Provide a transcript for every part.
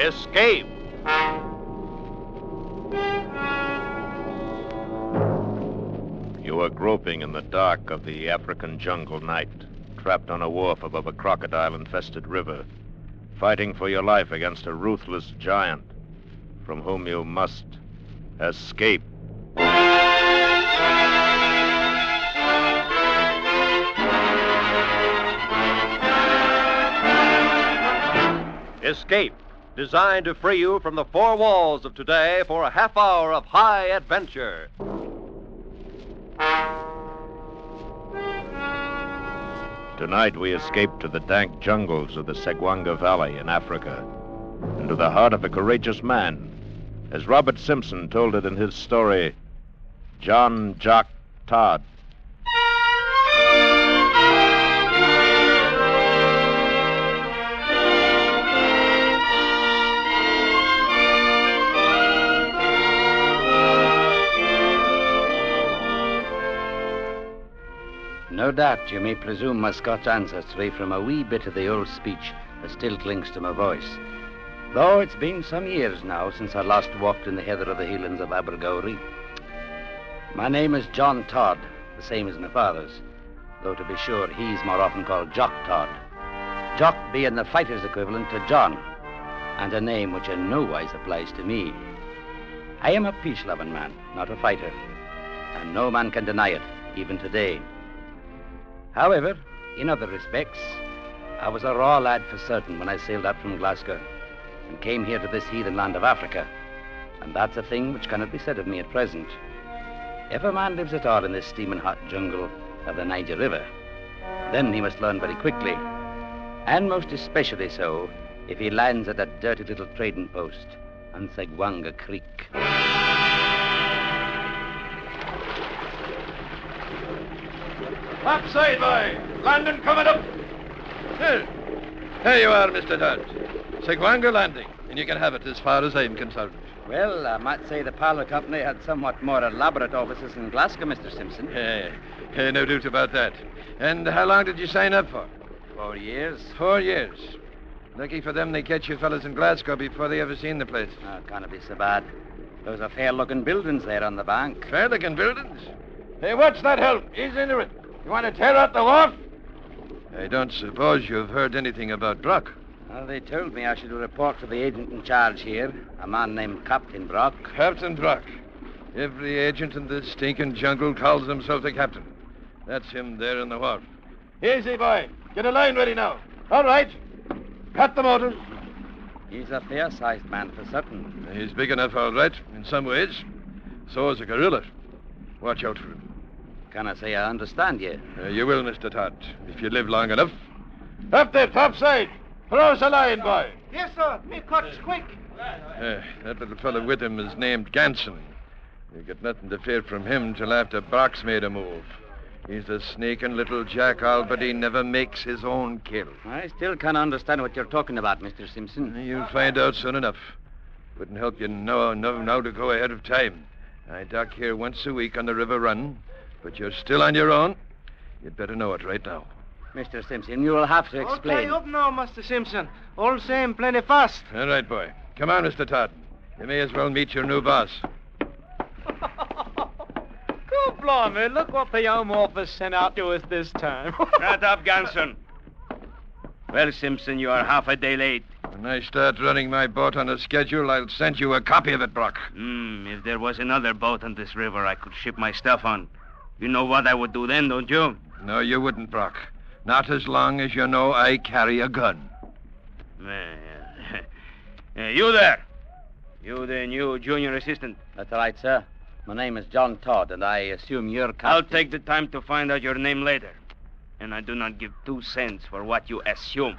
Escape. You are groping in the dark of the African jungle night, trapped on a wharf above a crocodile-infested river, fighting for your life against a ruthless giant from whom you must escape. Escape, designed to free you from the four walls of today for a half hour of high adventure. Tonight we escape to the dank jungles of the Segwanga Valley in Africa, into the heart of a courageous man, as Robert Simpson told it in his story, John Jock Todd. No doubt you may presume my Scotch ancestry from a wee bit of the old speech that still clings to my voice. Though it's been some years now since I last walked in the heather of the Highlands of Abergowrie. My name is John Todd, the same as my father's, though to be sure he's more often called Jock Todd. Jock being the fighter's equivalent to John, and a name which in no wise applies to me. I am a peace-loving man, not a fighter, and no man can deny it, even today. However, in other respects, I was a raw lad for certain when I sailed out from Glasgow and came here to this heathen land of Africa, and that's a thing which cannot be said of me at present. If a man lives at all in this steaming hot jungle of the Niger River, then he must learn very quickly, and most especially so if he lands at that dirty little trading post on Segwanga Creek. Upside, boy! Landing coming up! Here you are, Mr. Todd. Segwanga Landing, and you can have it as far as I'm concerned. Well, I might say the Parlour Company had somewhat more elaborate offices in Glasgow, Mr. Simpson. No doubt about that. And how long did you sign up for? 4 years. 4 years. Lucky for them they catch you fellas in Glasgow before they ever seen the place. Oh, it can't be so bad. Those are fair-looking buildings there on the bank. Fair-looking buildings? Hey, what's that help? Ease into it. You want to tear out the wharf? I don't suppose you've heard anything about Brock. Well, they told me I should report to the agent in charge here, a man named Captain Brock. Captain Brock. Every agent in this stinking jungle calls himself a captain. That's him there in the wharf. Easy, boy. Get a line ready now. All right. Cut the motors. He's a fair-sized man for certain. He's big enough, all right, in some ways. So is a gorilla. Watch out for him. Can I say I understand you? You will, Mr. Todd, if you live long enough. Up there, topside. Throw us a line, boy. Yes, sir. Me cuts quick. That little fellow with him is named Ganson. You get nothing to fear from him till after Brock's made a move. He's a sneaking little jackal, but he never makes his own kill. I still can't understand what you're talking about, Mr. Simpson. You'll find out soon enough. Wouldn't help you now to go ahead of time. I dock here once a week on the river run, but you're still on your own. You'd better know it right now. Mr. Simpson, you will have to explain. Okay, up now, Mr. Simpson. All same, plenty fast. All right, boy. Come on, Mr. Todd. You may as well meet your new boss. Good blimey, look what the Home Office sent out to us this time. Shut up, Ganson. Well, Simpson, you are half a day late. When I start running my boat on a schedule, I'll send you a copy of it, Brock. If there was another boat on this river I could ship my stuff on, you know what I would do then, don't you? No, you wouldn't, Brock. Not as long as you know I carry a gun. You there. You the new junior assistant. That's right, sir. My name is John Todd, and I assume you're captain. I'll take the time to find out your name later. And I do not give 2 cents for what you assume.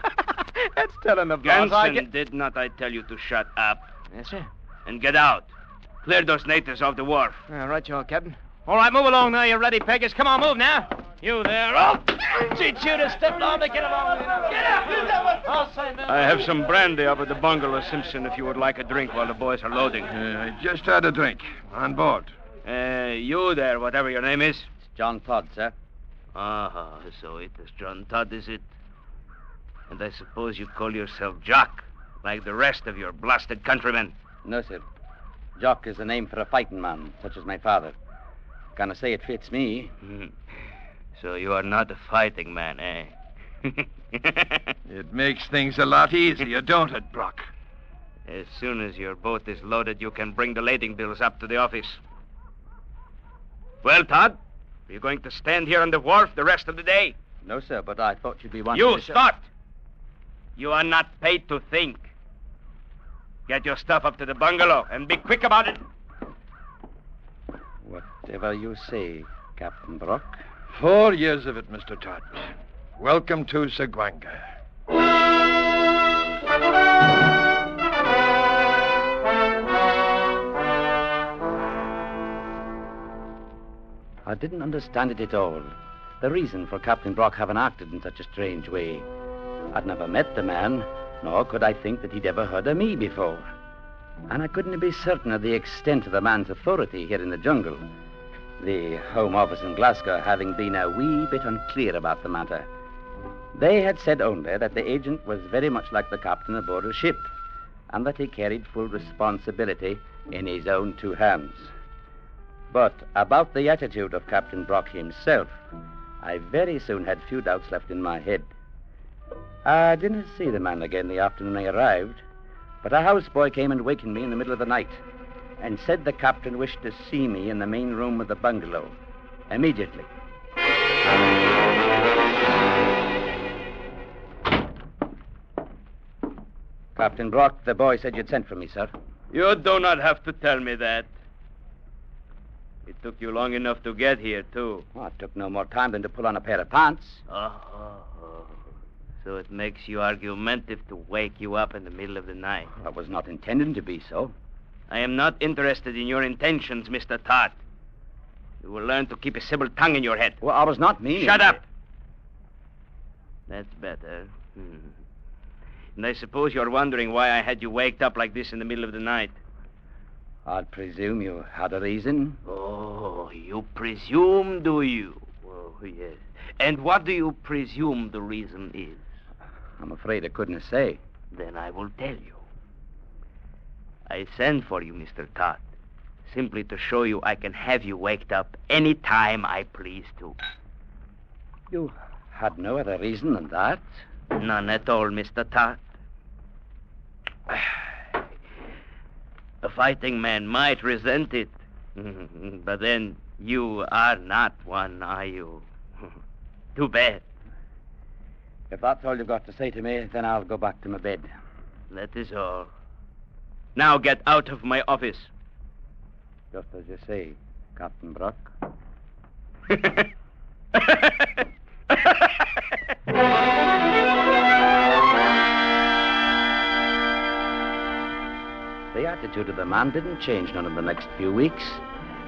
That's telling the boss. Ganson, did not I tell you to shut up? Yes, sir. And get out. Clear those natives off the wharf. Right, you Captain. All right, move along now, you ready, Peggers. Come on, move now. You there. Oh, she'd shoot a step on to get along. Get out. I have some brandy up at the bungalow, Simpson, if you would like a drink while the boys are loading. I just had a drink. On board. You there, whatever your name is? It's John Todd, sir. So it is John Todd, is it? And I suppose you call yourself Jock. like the rest of your blasted countrymen. No, sir. Jock is the name for a fighting man, such as my father. Can't say it fits me. So you are not a fighting man, eh? It makes things a lot easier, don't it, Brock? As soon as your boat is loaded, you can bring the lading bills up to the office. Well, Todd, are you going to stand here on the wharf the rest of the day? No, sir, but I thought you'd be wanting You to... start! You are not paid to think. Get your stuff up to the bungalow and be quick about it. Whatever you say, Captain Brock. 4 years of it, Mr. Todd. Welcome to Sagwanga. I didn't understand it at all. The reason for Captain Brock having acted in such a strange way. I'd never met the man, nor could I think that he'd ever heard of me before. And I couldn't be certain of the extent of the man's authority here in the jungle. The Home Office in Glasgow having been a wee bit unclear about the matter. They had said only that the agent was very much like the captain aboard a ship, and that he carried full responsibility in his own 2 hands. But about the attitude of Captain Brock himself, I very soon had few doubts left in my head. I didn't see the man again the afternoon I arrived, but a houseboy came and wakened me in the middle of the night and said the captain wished to see me in the main room of the bungalow immediately. Captain Brock, the boy said you'd sent for me, sir. You do not have to tell me that. It took you long enough to get here, too. Oh, it took no more time than to pull on a pair of pants. So it makes you argumentative to wake you up in the middle of the night. I was not intending to be so. I am not interested in your intentions, Mr. Todd. You will learn to keep a civil tongue in your head. Well, I was not meaning... Shut up! That's better. And I suppose you're wondering why I had you waked up like this in the middle of the night. I'd presume you had a reason. Oh, you presume, do you? Oh, yes. And what do you presume the reason is? I'm afraid I couldn't say. Then I will tell you. I sent for you, Mr. Todd, simply to show you I can have you waked up any time I please to. You had no other reason than that? None at all, Mr. Todd. A fighting man might resent it. But then you are not one, are you? Too bad. If that's all you've got to say to me, then I'll go back to my bed. That is all. Now get out of my office. Just as you say, Captain Brock. The attitude of the man didn't change none of the next few weeks,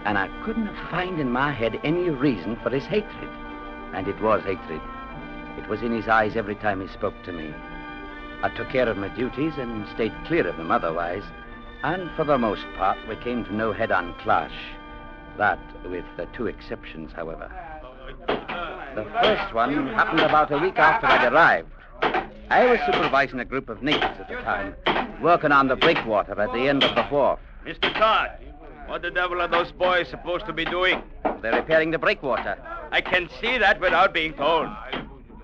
and I couldn't find in my head any reason for his hatred. And it was hatred. It was in his eyes every time he spoke to me. I took care of my duties and stayed clear of him otherwise, and for the most part we came to no head-on clash. That with the 2 exceptions, however. The first one happened about a week after I'd arrived. I was supervising a group of natives at the time, working on the breakwater at the end of the wharf. Mr. Todd, what the devil are those boys supposed to be doing? They're repairing the breakwater. I can see that without being told.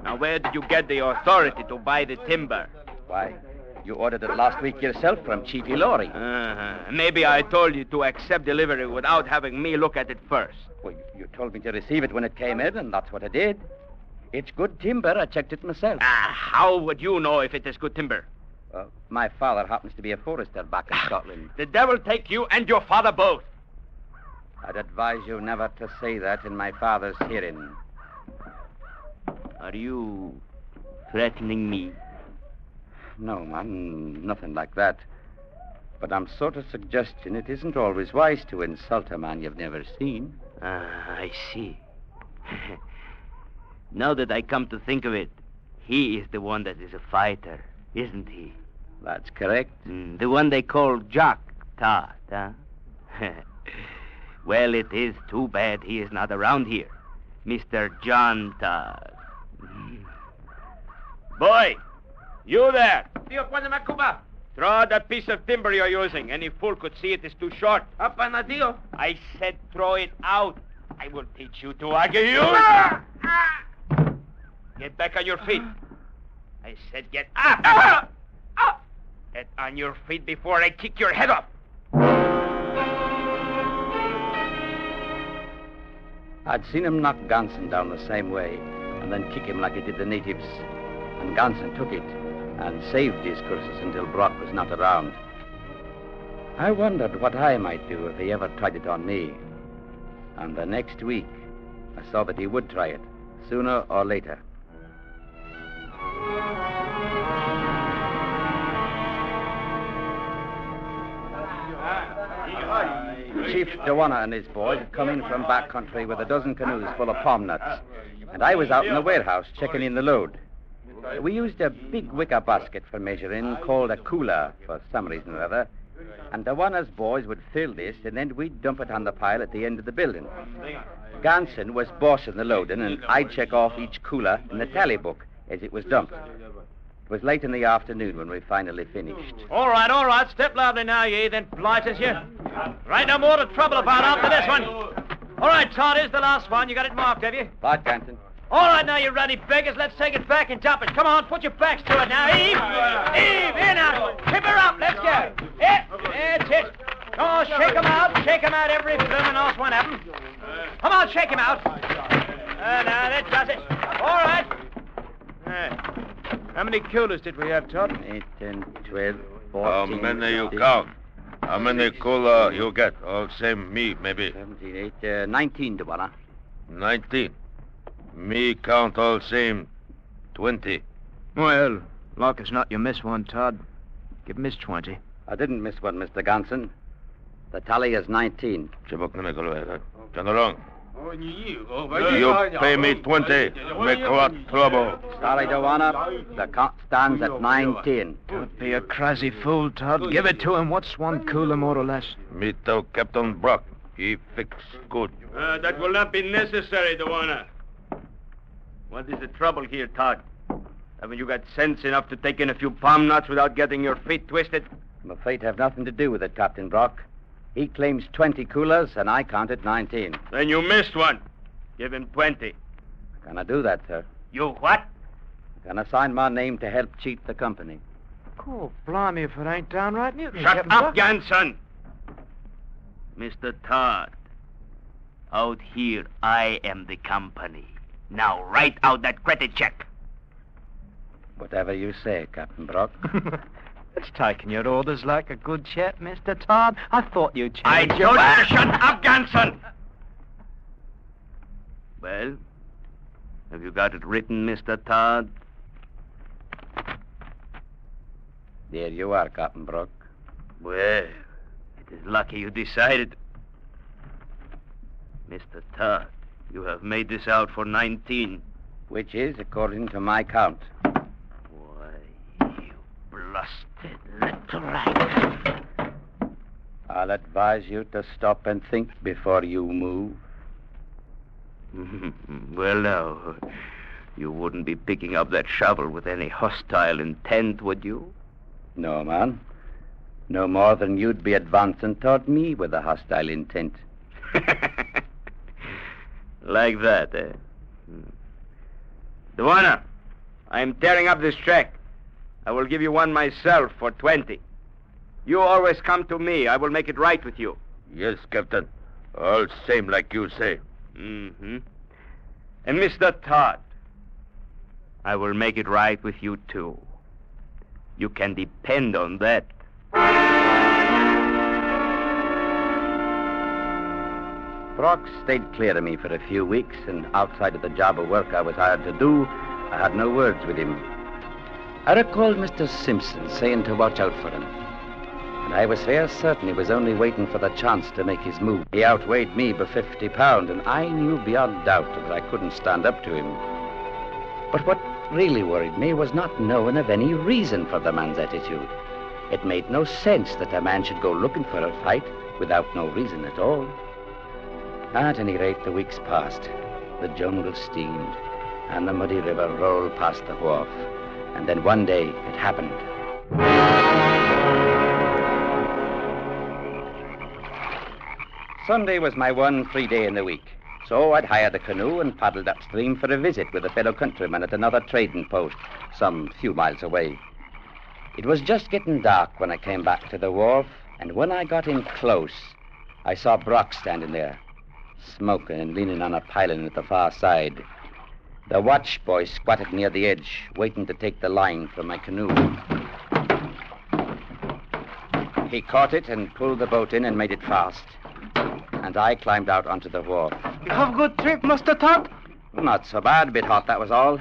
Now, where did you get the authority to buy the timber? Why, you ordered it last week yourself from Chief Ilori. Maybe I told you to accept delivery without having me look at it first. Well, you told me to receive it when it came in, and that's what I did. It's good timber. I checked it myself. How would you know if it is good timber? My father happens to be a forester back in Scotland. The devil take you and your father both. I'd advise you never to say that in my father's hearing. Are you threatening me? No, man, nothing like that. But I'm sort of suggesting it isn't always wise to insult a man you've never seen. I see. Now that I come to think of it, he is the one that is a fighter, isn't he? That's correct. The one they call Jock, Todd, huh? Well, it is too bad he is not around here. Mr. John Todd. Boy, you there. Throw that piece of timber you're using. Any fool could see it is too short. Apanadillo. I said throw it out. I will teach you to argue. Get back on your feet. I said get up. Get on your feet before I kick your head off. I'd seen him knock Ganson down the same way and then kick him like he did the natives. And Ganson took it and saved his curses until Brock was not around. I wondered what I might do if he ever tried it on me. And the next week, I saw that he would try it, sooner or later. Chief Joanna and his boys had come in from back country with a dozen canoes full of palm nuts, and I was out in the warehouse checking in the load. We used a big wicker basket for measuring called a cooler for some reason or other, and Joanna's boys would fill this, and then we'd dump it on the pile at the end of the building. Ganson was bossing the loading, and I'd check off each cooler in the tally book as it was dumped. It was late in the afternoon when we finally finished. All right. Step lively now, ye, then polite as you. Right, no more to trouble about after this one. All right, Todd, here's the last one. You got it marked, have you? Right, Ganson. All right, now, you ruddy beggars. Let's take it back and jump it. Come on, put your backs to it now. Eve, here now. Tip her up. Let's go. That's it. Oh, shake 'em out. Shake 'em out, every bloomin' last one of 'em. Come on, shake 'em out. Now, that does it. All right. How many coolers did we have, Todd? 8, 10, 12, How 14, many you 15, count? How many cooler you get? All same me, maybe. 17, 8, 19, Joanna. 19. Me count all same 20. Well, like as not, you miss one, Todd. Give Miss 20. I didn't miss one, Mr. Ganson. The tally is 19. Turn around. You pay me 20. Make what trouble. Sorry, Joanna. The count stands at 19. Don't be a crazy fool, Todd. Give it to him. What's one cooler, more or less? Me tell Captain Brock. He fix good. That will not be necessary, Joanna. What is the trouble here, Todd? Haven't you got sense enough to take in a few palm nuts without getting your feet twisted? My fate have nothing to do with it, Captain Brock. He claims 20 coolers, and I counted 19. Then you missed one. Give him 20. Can I do that, sir? You what? Can I sign my name to help cheat the company? Oh, blimey, if it ain't downright mutiny. Shut up, Ganson! Mr. Todd, out here I am the company. Now write out that credit check. Whatever you say, Captain Brock. It's taking your orders like a good chap, Mr. Todd. I thought you'd change I your told you mind. to shut up, Ganson! Well, have you got it written, Mr. Todd? There you are, Captain Brock. Well, it is lucky you decided. Mr. Todd, you have made this out for 19. Which is, according to my count. Why, you blasted little rat. I'll advise you to stop and think before you move. Well, now, you wouldn't be picking up that shovel with any hostile intent, would you? No, man. No more than you'd be advancing toward me with a hostile intent. Like that, eh? Duana, I'm tearing up this check. I will give you one myself for 20. You always come to me. I will make it right with you. Yes, Captain. All same like you say. Mm-hmm. And Mr. Todd, I will make it right with you, too. You can depend on that. Brock stayed clear of me for a few weeks, and outside of the job of work I was hired to do, I had no words with him. I recalled Mr. Simpson saying to watch out for him, and I was fair certain he was only waiting for the chance to make his move. He outweighed me by 50 pounds, and I knew beyond doubt that I couldn't stand up to him. But what really worried me was not knowing of any reason for the man's attitude. It made no sense that a man should go looking for a fight without no reason at all. At any rate, the weeks passed. The jungle steamed, and the muddy river rolled past the wharf. And then one day, it happened. Sunday was my one free day in the week. So I'd hired a canoe and paddled upstream for a visit with a fellow countryman at another trading post, some few miles away. It was just getting dark when I came back to the wharf, and when I got in close, I saw Brock standing there, smoking and leaning on a piling at the far side. The watch boy squatted near the edge, waiting to take the line from my canoe. He caught it and pulled the boat in and made it fast. And I climbed out onto the wharf. You have a good trip, Mr. Todd? Not so bad, a bit hot, that was all.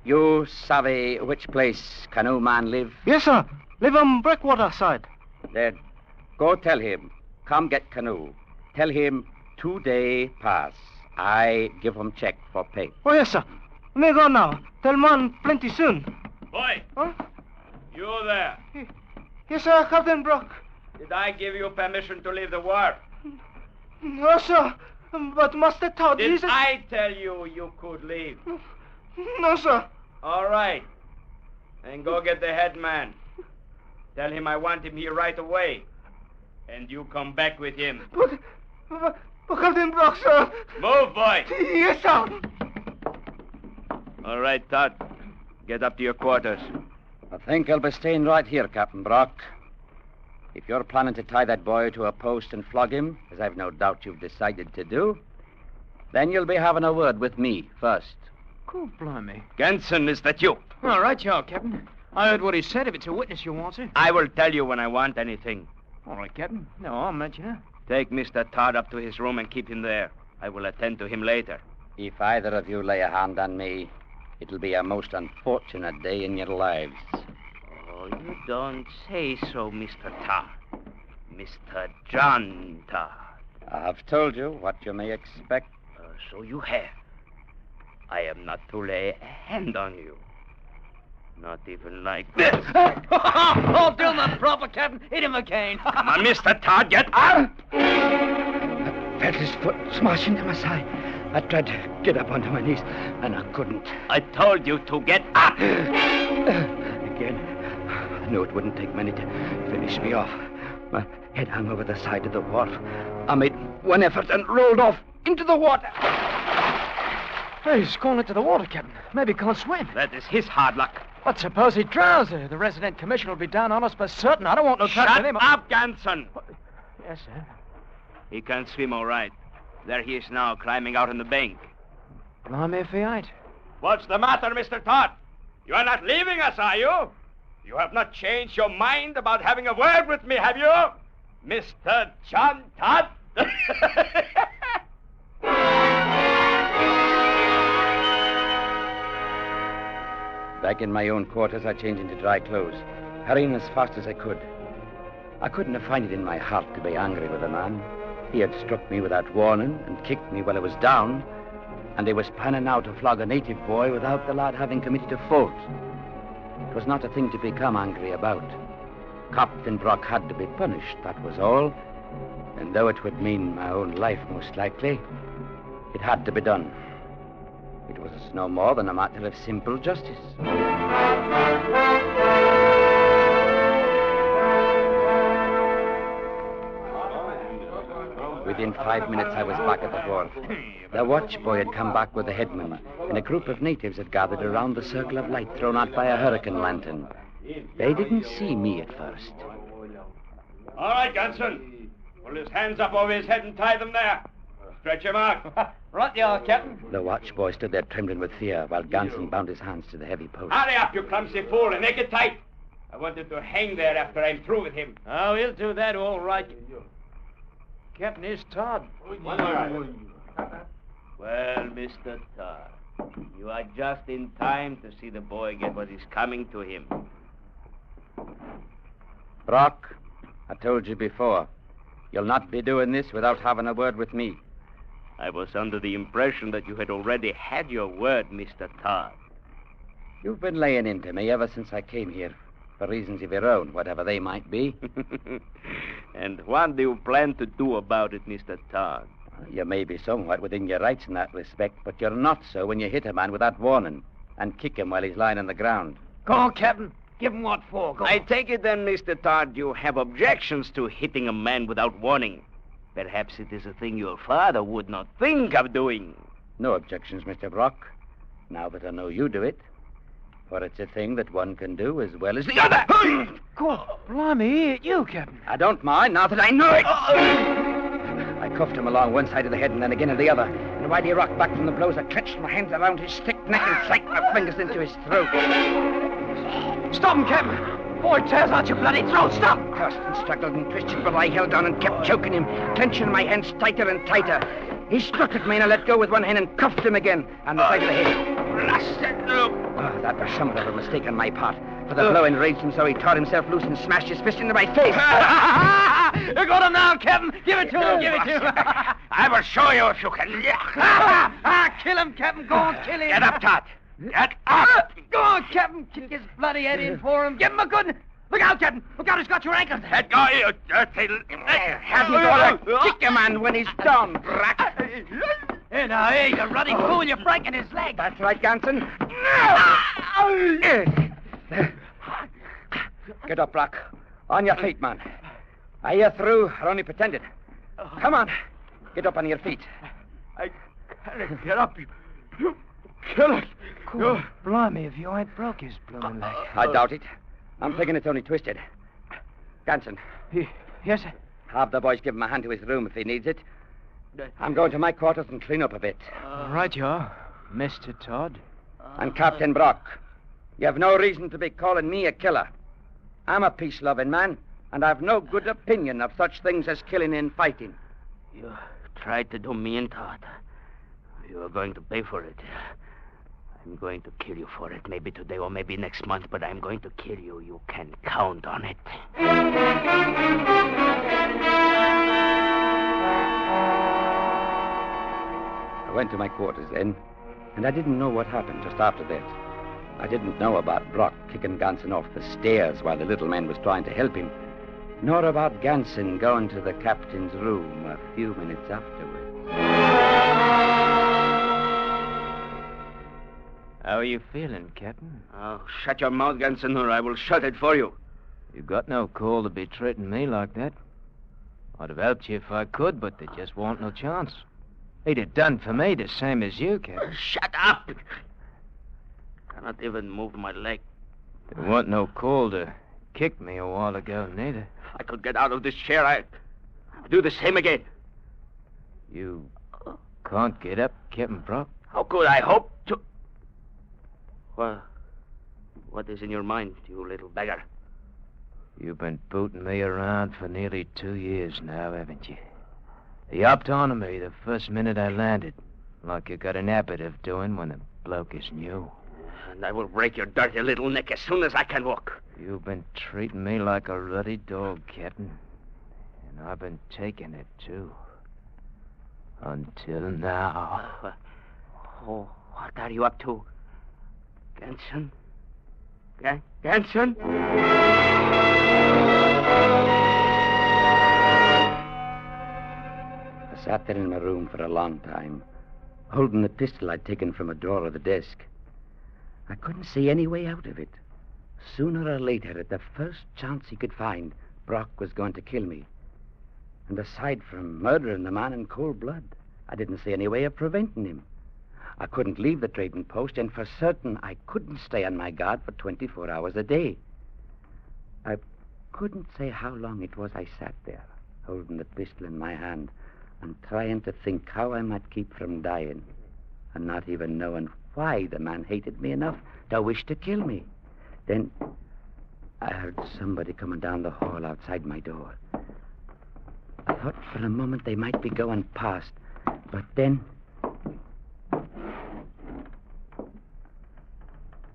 You savvy which place canoe man live? Yes, sir. Live on Breakwater side. Then go tell him, come get canoe. Tell him 2 day pass. I give him check for pay. Oh, yes, sir. Me go now. Tell man plenty soon. Boy, Huh? you there. Yes, sir, Captain Brock. Did I give you permission to leave the wharf? No, sir. But Master Todd, Did he's... I tell you you could leave? No, sir. All right. Then go get the head man. Tell him I want him here right away. And you come back with him. But Captain Brock, sir. Move, boy. Yes, sir. All right, Todd. Get up to your quarters. I think I'll be staying right here, Captain Brock. If you're planning to tie that boy to a post and flog him, as I've no doubt you've decided to do, then you'll be having a word with me first. Cool, blimey. Ganson, is that you? All right, you are, Captain. I heard what he said. If it's a witness you want, sir. I will tell you when I want anything. All right, Captain. No, I'll mention it. Take Mr. Todd up to his room and keep him there. I will attend to him later. If either of you lay a hand on me, it'll be a most unfortunate day in your lives. Oh, you don't say so, Mr. Todd. Mr. John Todd. I've told you what you may expect. So you have. I am not to lay a hand on you. Not even like this. Oh, do not proper, Captain. Hit him again. Come on, Mr. Todd, get up! I felt his foot smash into my side. I tried to get up onto my knees, and I couldn't. I told you to get up. Again, I knew it wouldn't take many to finish me off. My head hung over the side of the wharf. I made one effort and rolled off into the water. Hey, he's gone into the water, Captain. Maybe he can't swim. That is his hard luck. But suppose he drowns. The resident commissioner will be down on us for certain. I don't want no trouble Shut with him. up, Ganson. Yes, sir. He can swim all right. There he is now, climbing out on the bank. Blimey if he ain't. What's the matter, Mr. Todd? You are not leaving us, are you? You have not changed your mind about having a word with me, have you? Mr. John Todd? Back in my own quarters, I changed into dry clothes, hurrying as fast as I could. I couldn't have found it in my heart to be angry with the man. He had struck me without warning and kicked me while I was down, and he was planning now to flog a native boy without the lad having committed a fault. It was not a thing to become angry about. Captain Brock had to be punished, that was all. And though it would mean my own life, most likely, it had to be done. It was no more than a matter of simple justice. Within 5 minutes, I was back at the wharf. The watch boy had come back with the headman, and a group of natives had gathered around the circle of light thrown out by a hurricane lantern. They didn't see me at first. All right, Ganson. Pull his hands up over his head and tie them there. Stretch him out. Right you are, Captain. The watch boy stood there trembling with fear while Ganson bound his hands to the heavy post. Hurry up, you clumsy fool, and make it tight. I wanted to hang there after I'm through with him. Oh, he'll do that all right. Captain, here's Todd. One more. Well, Mr. Todd, you are just in time to see the boy get what is coming to him. Brock, I told you before, you'll not be doing this without having a word with me. I was under the impression that you had already had your word, Mr. Todd. You've been laying into me ever since I came here, for reasons of your own, whatever they might be. And what do you plan to do about it, Mr. Todd? You may be somewhat within your rights in that respect, but you're not so when you hit a man without warning and kick him while he's lying on the ground. Go on, Captain. Give him what for. Go I on. take it then, Mr. Todd, you have objections to hitting a man without warning. Perhaps it is a thing your father would not think of doing. No objections, Mr. Brock. Now that I know you do it. For it's a thing that one can do as well as the other. God, blimey, you, Captain. I don't mind now that I know it. I cuffed him along one side of the head and then again on the other. And while he rocked back from the blows, I clutched my hands around his thick neck and sank my fingers into his throat. Stop him, Captain. Boy, it tears out your bloody throat. Stop. Cursed and struggled and twisted, but I held on and kept choking him, clenching my hands tighter and tighter. He struck at me and I let go with one hand and cuffed him again on the side of the head. Blasted look! Oh, that was somewhat of a mistake on my part, for the blow enraged him so he tore himself loose and smashed his fist into my face. You got him now, Captain. Give it to him. Give it to him. I will show you if you can. Kill him, Captain. Go on, kill him. Get up, Todd. Get up. Go on, Captain. Kick his bloody head in for him. Give him a good... Look out, Captain. Look out, he's got your ankles. Let go, you dirty... Have you got to kick him, man, when he's down, Brack. Hey, now, hey, you ruddy fool. You're breaking his leg. That's right, Ganson. Get up, Brock. On your feet, man. Are you through or only pretended? Come on. Get up on your feet. I can't get up. You kill it. God, blimey, if you ain't broke his blooming leg. I doubt it. I'm thinking it's only twisted. Ganson. Yes, sir. Have the boys give him a hand to his room if he needs it. I'm going to my quarters and clean up a bit. Right, you are, Mr. Todd. And Captain Brock, you have no reason to be calling me a killer. I'm a peace-loving man, and I've no good opinion of such things as killing and fighting. You tried to do me in, Todd. You are going to pay for it. I'm going to kill you for it, maybe today or maybe next month, but I'm going to kill you. You can count on it. I went to my quarters then, and I didn't know what happened just after that. I didn't know about Brock kicking Ganson off the stairs while the little man was trying to help him, nor about Ganson going to the captain's room a few minutes afterwards. How are you feeling, Captain? Oh, shut your mouth, Ganson, or I will shut it for you. You got no call to be treating me like that. I'd have helped you if I could, but there just won't no chance. He'd have done for me the same as you, Captain. Shut up! Cannot even move my leg. There wasn't no call to kick me a while ago, neither. If I could get out of this chair, I'd do the same again. You can't get up, Captain Brock? How could I hope to... Well, what is in your mind, you little beggar? You've been booting me around for nearly 2 years now, haven't you? You hopped onto me the first minute I landed, like you got an habit of doing when a bloke is new. And I will break your dirty little neck as soon as I can walk. You've been treating me like a ruddy dog, Captain. And I've been taking it, too. Until now. Oh, what are you up to? Ganson? Ganson? I sat there in my room for a long time, holding the pistol I'd taken from a drawer of the desk. I couldn't see any way out of it. Sooner or later, at the first chance he could find, Brock was going to kill me. And aside from murdering the man in cold blood, I didn't see any way of preventing him. I couldn't leave the trading post, and for certain I couldn't stay on my guard for 24 hours a day. I couldn't say how long it was I sat there, holding the pistol in my hand and trying to think how I might keep from dying, and not even knowing why the man hated me enough to wish to kill me. Then I heard somebody coming down the hall outside my door. I thought for a moment they might be going past, but then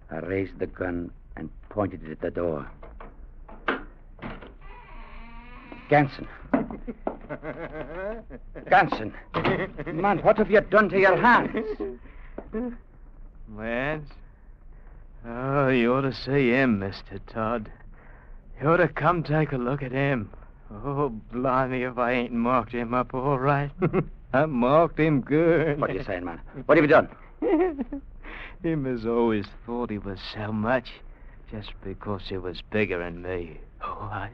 I raised the gun and pointed it at the door. Ganson. Ganson. Man, what have you done to your hands? Lance? Oh, you ought to see him, Mr. Todd. You ought to come take a look at him. Oh, blimey, if I ain't marked him up all right. I marked him good. What are you saying, man? What have you done? Him has always thought he was so much, just because he was bigger than me. Oh, I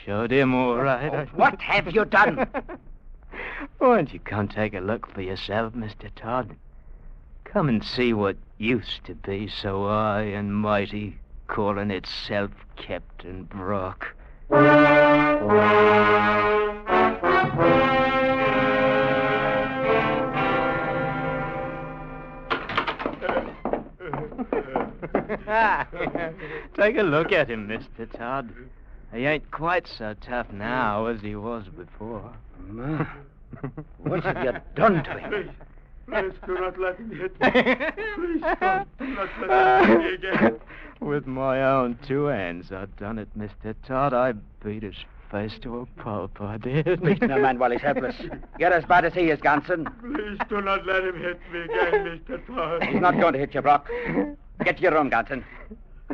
showed him all right. Oh, what have you done? Won't you come take a look for yourself, Mr. Todd? Come and see what used to be so high and mighty, calling itself Captain Brock. Take a look at him, Mr. Todd. He ain't quite so tough now as he was before. Ma, what have you done to him? Please do not let him hit me. Please do not let him hit me again. With my own two hands, I done it, Mr. Todd. I beat his face to a pulp, I did. Beating a man while he's helpless. You're as bad as he is, Ganson. Please do not let him hit me again, Mr. Todd. He's not going to hit you, Brock. Get to your room, Ganson.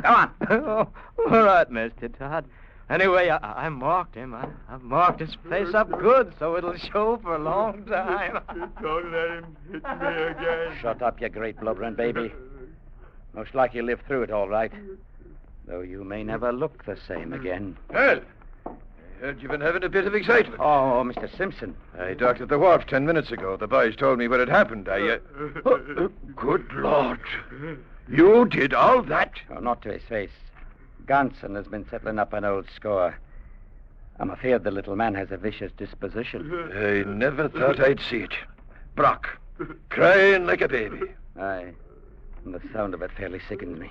Go on. Oh, all right, Mr. Todd. Anyway, I marked him. I marked his face up good so it'll show for a long time. Don't let him hit me again. Shut up, you great blubbering baby. Most like you'll live through it all right. Though you may never look the same again. Well, I heard you've been having a bit of excitement. Oh, Mr. Simpson. I docked at the wharf 10 minutes ago. The boys told me what had happened. Good Lord. You did all that? Oh, not to his face. Ganson has been settling up an old score. I'm afraid the little man has a vicious disposition. I never thought I'd see it. Brock, crying like a baby. Aye. And the sound of it fairly sickens me.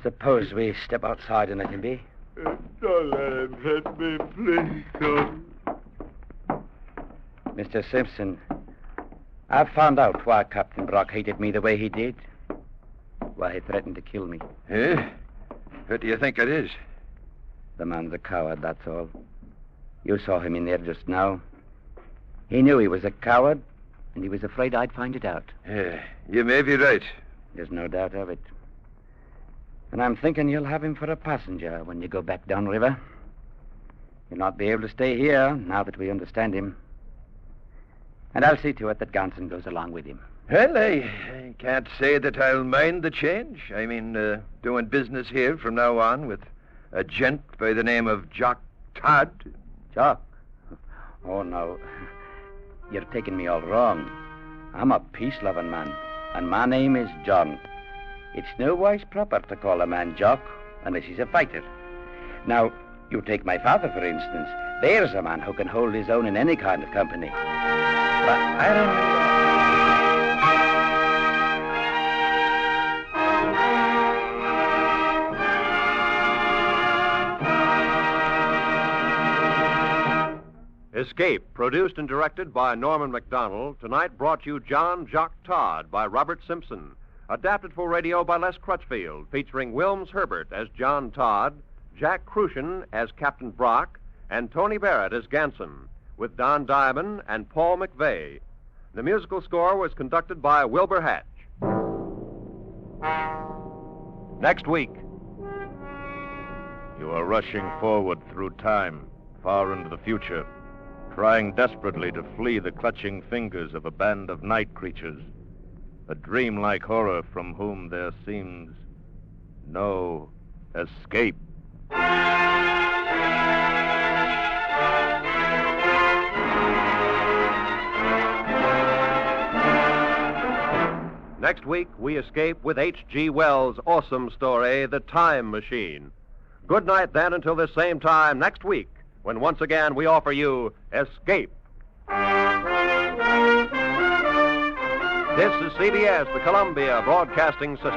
Suppose we step outside and let him be? Don't let him hit me, please don't. Mr. Simpson, I've found out why Captain Brock hated me the way he did. Why he threatened to kill me. Eh? What do you think it is? The man's a coward, that's all. You saw him in there just now. He knew he was a coward, and he was afraid I'd find it out. Yeah, you may be right. There's no doubt of it. And I'm thinking you'll have him for a passenger when you go back downriver. You'll not be able to stay here now that we understand him. And I'll see to it that Ganson goes along with him. Well, I can't say that I'll mind the change. I mean, doing business here from now on with a gent by the name of Jock Todd. Jock? Oh, no. You're taking me all wrong. I'm a peace-loving man, and my name is John. It's no wise proper to call a man Jock unless he's a fighter. Now, you take my father, for instance. There's a man who can hold his own in any kind of company. But I remember... Escape, produced and directed by Norman MacDonald, tonight brought you John Jock Todd by Robert Simpson. Adapted for radio by Les Crutchfield, featuring Wilms Herbert as John Todd, Jack Crucian as Captain Brock, and Tony Barrett as Ganson, with Don Diamond and Paul McVeigh. The musical score was conducted by Wilbur Hatch. Next week. You are rushing forward through time, far into the future, trying desperately to flee the clutching fingers of a band of night creatures, a dreamlike horror from whom there seems no escape. Next week, we escape with H.G. Wells' awesome story, The Time Machine. Good night, then, until this same time next week, when once again we offer you Escape. This is CBS, the Columbia Broadcasting System.